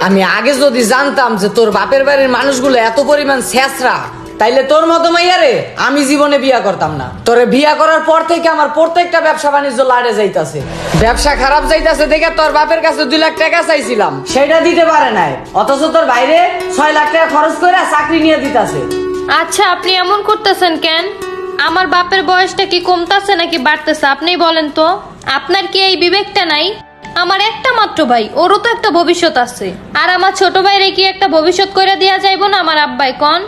আমি আগে যদি জানতাম যে তোর বাপের বাড়ির মানুষগুলো এত পরিমাণ ছেঁচড়া, তাইলে তোর মতো মাইয়ারে আমি জীবনে বিয়া করতাম না। তোরে বিয়া করার পর থেকে আমার প্রত্যেকটা ব্যবসা বাণিজ্য লাড়ে যাইতাছে। ব্যবসা খারাপ যাইতাছে দেখে তোর বাপের কাছে 2 লাখ টাকা চাইছিলাম, সেটা দিতে পারে নাই। অথচ তোর বাইরে 6 লাখ টাকা খরচ করে চাকরি নিয়ে দিতাছে। আচ্ছা, আপনি এমন করতেছেন কেন? আমার বাপের বয়সটা কি কমতাছে নাকি বাড়তেছে আপনিই বলেন তো। আপনার কি এই বিবেকটা নাই? আমার একটা মাত্র ভাই, ওরও তো একটা ভবিষ্যৎ আছে। আর আমার ছোট ভাইরে কি একটা ভবিষ্যৎ করে দেয়া যাইবো না আমার আব্বাই কোন?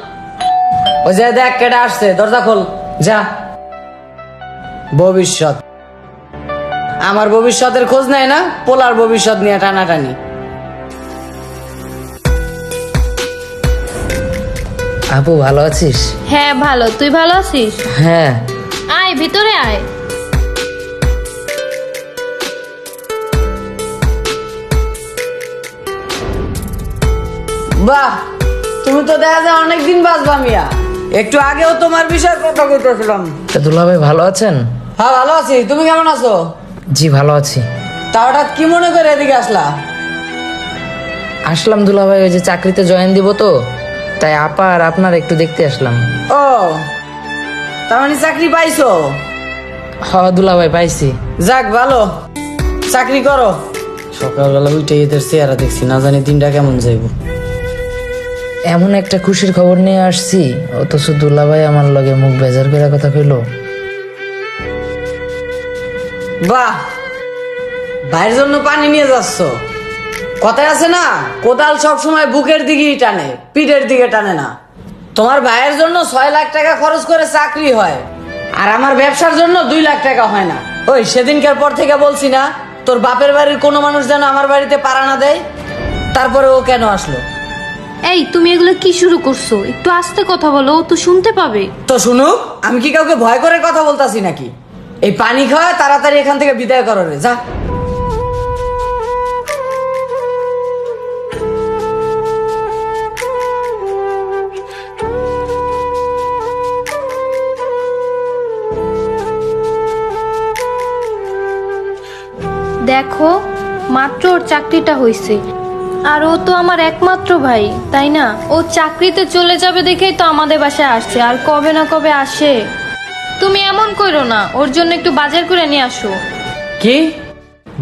ওই যে দেখ কেডা আসছে, দরজা খোল যা। ভবিষ্যৎ? আমার ভবিষ্যতের খোঁজ নেয় না, পোলার ভবিষ্যৎ নিয়ে টানাটানি। আপু ভালো আছিস? হ্যাঁ ভালো, তুই ভালো আছিস? হ্যাঁ। আয় ভিতরে আয়। বাহ, তুমি তো দেখা যায় অনেকদিন বাঁচবা মিয়া। একটু আগেও তোমার বিষয়ে কথা কইতেছিলাম। তা দুলা ভাই ভালো আছেন? হ্যাঁ ভালো আছি, তুমি কেমন আছো? জি ভালো আছি। তা হঠাৎ কি মনে করে এদিকে আসলা? আসলাম দুলা ভাই, ওই যে চাকরিতে জয়েন দিব তো, তাই আপা আর আপনার একটু দেখতে আসলাম। ও, তার মানে চাকরি পাইছো? হ্যাঁ দুলা ভাই পাইছি। যাক ভালো, চাকরি করো। সকালবেলা উঠে এদের চেহারা দেখছি, না জানি দিনটা কেমন যাইব। এমন একটা খুশির খবর নিয়ে আসছি, অথচ দুলা ভাই আমার লগে মুখ বেজার করে কথা কইলো। বাহ, ভাইয়ের জন্য পানি নিয়ে যাচ্ছ। কথায় আছে না, কোদাল সব সময় বুকের দিকেই টানে, পিঠের দিকে টানে না। তোমার ভাইয়ের জন্য 6 লাখ টাকা খরচ করে চাকরি হয়, আর আমার ব্যবসার জন্য 2 লাখ টাকা হয় না। ওই সেদিনকার পর থেকে বলছি না, তোর বাপের বাড়ির কোনো মানুষ যেন আমার বাড়িতে পাড়া না দেয়। তারপরে ও কেন আসলো? এই তুমি এগুলো কি শুরু করছো? একটু আস্তে কথা বলো, ও তো শুনতে পাবে। তো শুনুক, আমি কি কাউকে ভয় করে কথা বলতাছি নাকি? এই পানি খাওয়া, তাড়াতাড়ি এখান থেকে বিদায় করো রে, যা। দেখো, মাত্র ওর চাকরিটা হইছে, আর ও তো আমার একমাত্র ভাই, তাই না? ও চাকরিতে চলে যাবে দেখেই তো আমাদের বাসায় আসছে, আর কবে না কবে আসে। তুমি এমন করো না, ওর জন্য একটু বাজার করে নিয়ে আসো। কি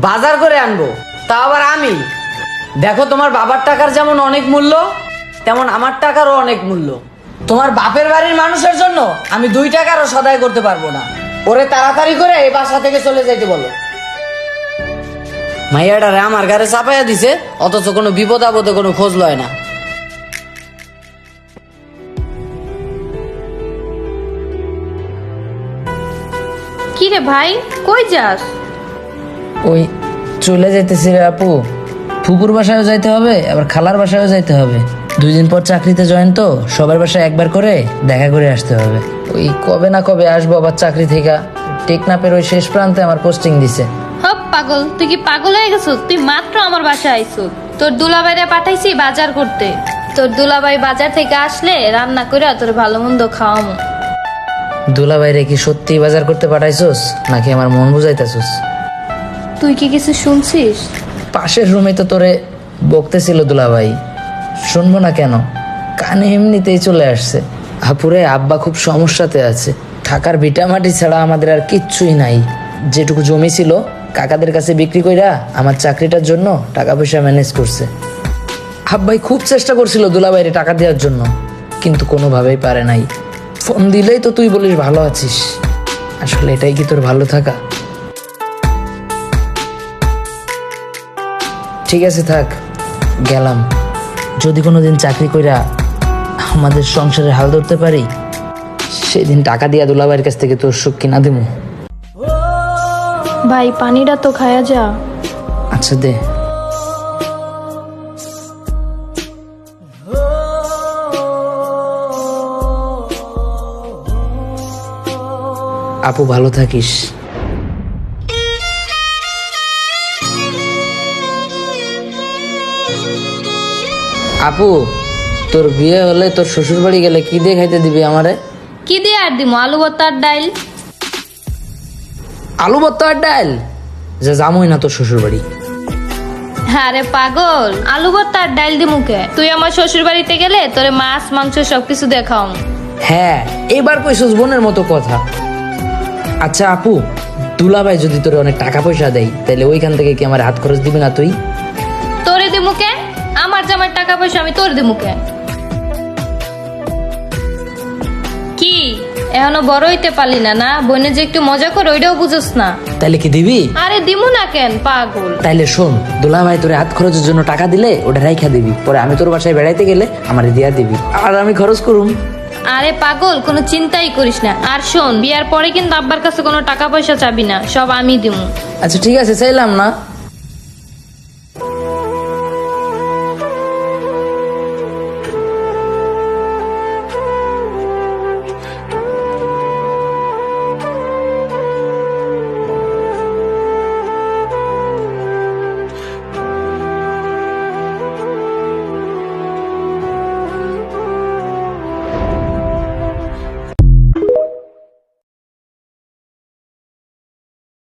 বাজার করে আনবো? তা আবার আমি? দেখো, তোমার বাবার টাকার যেমন অনেক মূল্য, তেমন আমার টাকারও অনেক মূল্য। তোমার বাপের বাড়ির মানুষের জন্য আমি 2 টাকারও সদাই করতে পারবো না। ওরে তাড়াতাড়ি করে এই বাসা থেকে চলে যাইতে বলো। মাইয়াডারে আমার ঘরে চাপাইয়া দিছে, অথচ কোনো বিপদ আপদে কোনো খোঁজ লয় না। কি রে ভাই, কই যাস? ওই চলে যাইতেছি রে আপু, ফুপুর বাসায়ও যাইতে হবে, আবার খালার বাসায়ও যাইতে হবে। 2 দিন পর চাকরিতে জয়েন তো, সবার বাসায় একবার করে দেখা করে আসতে হবে। ওই কবে না কবে আসবো আবার চাকরি থেকে। টেকনাপের ওই শেষ প্রান্তে আমার পোস্টিং দিছে। হপ পাগল, তুই কি পাগল হয়ে গেছিস? তুই মাত্র আমার বাসায় আইছিস, তোর দুলাভাইরে পাঠাইছি বাজার করতে। তোর দুলাভাই বাজার থেকে আসলে রান্না করে তোর ভালো মন্দ খাওয়ামো। দুলা ভাইরে কি সত্যি বাজার করতে পাঠাইছোস, নাকি আমার মন বুঝাইতেছোস? তুই কি কিছু শুনছিস? পাশের রুমে তো তোরে বকতেছিল দুলা ভাই, শুনবো না কেন? কানে এমনিতেই চলে আসছে। আপুরে, আব্বা খুব সমস্যাতে আছে। থাকার ভিটামাটি ছাড়া আমাদের আর কিচ্ছুই নাই। যেটুকু জমি ছিল কাকাদের কাছে বিক্রি কইরা আমার চাকরিটার জন্য টাকা পয়সা ম্যানেজ করছে। আব্বাই খুব চেষ্টা করছিল দুলাভাইরে টাকা দেওয়ার জন্য, কিন্তু কোনোভাবেই পারে নাই। ফোন দিলেই তো তুই বলিস ভালো আছিস। আসলে এটাই কি তোর ভালো থাকা? ঠিক আছে থাক, গেলাম। যদি কোনোদিন চাকরি কইরা আমাদের সংসারের হাল ধরতে পারি, সেদিন টাকা দিয়া দুলাভাইয়ের কাছ থেকে তোর সুখ কিনা দেবো। ভাই পানিটা তো খায়া যা। আচ্ছা দে। আপু ভালো থাকিস। আপু, তোর বিয়ে হলে তোর শ্বশুর বাড়ি গেলে কি দিয়ে খাইতে দিবি আমারে? কি দিয়ে আর দিমু? আলু ভর্তা আর ডাইল। আলু ভর্তা আর ডাল? যে জামুই না তোর শ্বশুর বাড়ি। আরে পাগল, আলু ভর্তা আর ডাইল দি মুখে। তুই আমার শ্বশুর বাড়িতে গেলে তোরে মাছ মাংস সবকিছু দেখাও। হ্যাঁ, এবার কইছস বোনের মতো কথা। আচ্ছা আপু, দুলাভাই যদি তোরে অনেক টাকা পয়সা দেয় তাহলে ওইখান থেকে কি আমার হাত খরচ দিবি না তুই? তোরে দি মুখে? আমার জামার টাকা পয়সা আমি তোর দি মুখে? কি এখনো বড় হইতে পারলি না? না বোনে যে একটু মজা কর ওইটাও বুঝোস না। তাহলে কি দিবি? আরে দিমু না কেন পাগল। তাইলে শোন, দুলাভাই তোরে হাত খরচের জন্য টাকা দিলে ওটা রাইখা দিবি, পরে আমি তোর বাসায় বেড়াইতে গেলে আমারে দিয়া দিবি, আর আমি খরচ করুম। আরে পাগল, কোনো চিন্তাই করিস না। আর শোন, বিয়ার পরে কিন্তু আব্বার কাছে কোনো টাকা পয়সা চাবি না, সব আমি দিমু। আচ্ছা ঠিক আছে, চাইলাম না।